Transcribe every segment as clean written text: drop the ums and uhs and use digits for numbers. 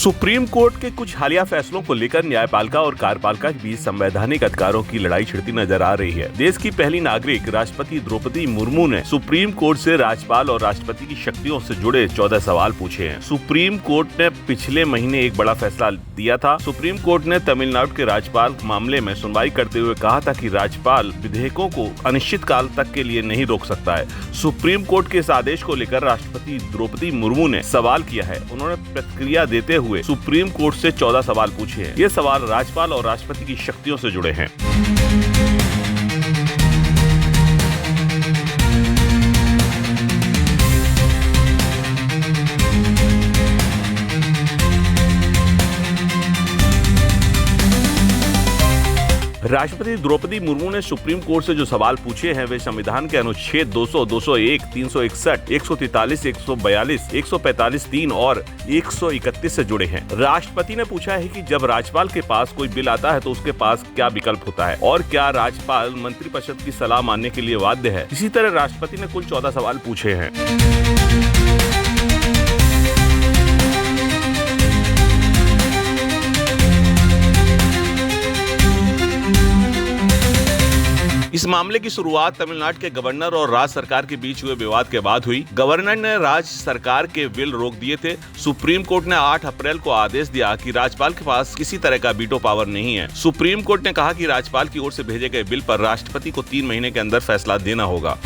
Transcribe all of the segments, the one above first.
Supreme court के कुछ हालिया फैसलों को लेकर न्यायपालिका और कार्यपालिका के बीच संवैधानिक अधिकारों की लड़ाई छिड़ती नजर आ रही है। देश की पहली नागरिक राष्ट्रपति द्रौपदी मुर्मू ने सुप्रीम कोर्ट से राज्यपाल और राष्ट्रपति की शक्तियों से जुड़े 14 सवाल पूछे हैं। सुप्रीम कोर्ट ने पिछले महीने एक बड़ा फैसला दिया था। सुप्रीम कोर्ट ने तमिलनाडु के राज्यपाल मामले में सुनवाई करते हुए कहा था कि राज्यपाल विधेयकों को अनिश्चित काल तक के लिए नहीं रोक सकता है। सुप्रीम कोर्ट के इस आदेश को लेकर राष्ट्रपति द्रौपदी मुर्मू ने सवाल किया है। उन्होंने प्रतिक्रिया देते हुए सुप्रीम कोर्ट से 14 सवाल पूछे हैं। ये सवाल राज्यपाल और राष्ट्रपति की शक्तियों से जुड़े हैं। राष्ट्रपति द्रौपदी मुर्मू ने सुप्रीम कोर्ट से जो सवाल पूछे हैं वे संविधान के अनुच्छेद 200, 201, 361, 143, 142, 145, 3 और 131 से जुड़े हैं। राष्ट्रपति ने पूछा है कि जब राज्यपाल के पास कोई बिल आता है तो उसके पास क्या विकल्प होता है और क्या राज्यपाल मंत्रिपरिषद की सलाह मानने के लिए बाध्य है। इसी तरह राष्ट्रपति ने कुल 14 सवाल पूछे हैं। इस मामले की शुरुआत तमिलनाडु के गवर्नर और राज्य सरकार के बीच हुए विवाद के बाद हुई। गवर्नर ने राज्य सरकार के बिल रोक दिए थे। सुप्रीम कोर्ट ने 8 अप्रैल को आदेश दिया कि राज्यपाल के पास किसी तरह का वीटो पावर नहीं है। सुप्रीम कोर्ट ने कहा कि राज्यपाल की ओर से भेजे गए बिल पर राष्ट्रपति को 3 महीने के अंदर फैसला देना होगा।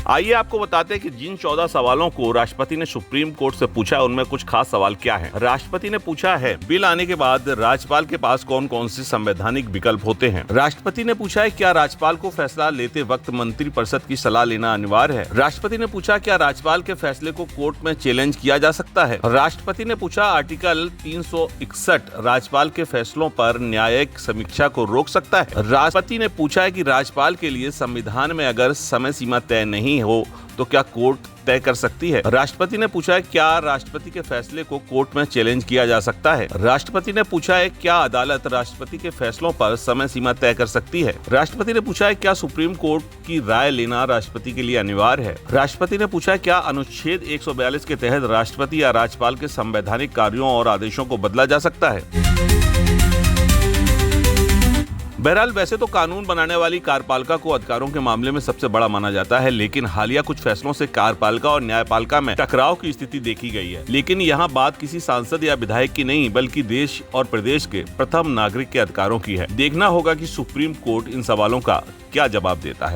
आइए आपको बताते हैं कि जिन 14 सवालों को राष्ट्रपति ने सुप्रीम कोर्ट से पूछा उनमें कुछ खास सवाल क्या हैं। राष्ट्रपति ने पूछा है बिल आने के बाद राज्यपाल के पास कौन कौन से संवैधानिक विकल्प होते हैं। राष्ट्रपति ने पूछा है क्या राज्यपाल को फैसला लेते वक्त मंत्रिपरिषद की सलाह लेना अनिवार्य है। राष्ट्रपति ने पूछा क्या राज्यपाल के फैसले को कोर्ट में चैलेंज किया जा सकता है। राष्ट्रपति ने पूछा आर्टिकल 361 राज्यपाल के फैसलों पर न्यायिक समीक्षा को रोक सकता है। राष्ट्रपति ने पूछा है कि राज्यपाल के लिए संविधान में अगर समय सीमा तय नहीं हो तो क्या कोर्ट तय कर सकती है। राष्ट्रपति ने पूछा है क्या राष्ट्रपति के फैसले को कोर्ट में चैलेंज किया जा सकता है। राष्ट्रपति ने पूछा है क्या अदालत राष्ट्रपति के फैसलों पर समय सीमा तय कर सकती है। राष्ट्रपति ने पूछा है क्या सुप्रीम कोर्ट की राय लेना राष्ट्रपति के लिए अनिवार्य है। राष्ट्रपति ने पूछा है क्या अनुच्छेद 142 के तहत राष्ट्रपति या राज्यपाल के संवैधानिक कार्यों और आदेशों को बदला जा सकता है। बहरहाल वैसे तो कानून बनाने वाली कार्यपालिका को अधिकारों के मामले में सबसे बड़ा माना जाता है, लेकिन हालिया कुछ फैसलों से कार्यपालिका और न्यायपालिका में टकराव की स्थिति देखी गई है। लेकिन यहाँ बात किसी सांसद या विधायक की नहीं बल्कि देश और प्रदेश के प्रथम नागरिक के अधिकारों की है। देखना होगा कि सुप्रीम कोर्ट इन सवालों का क्या जवाब देता है।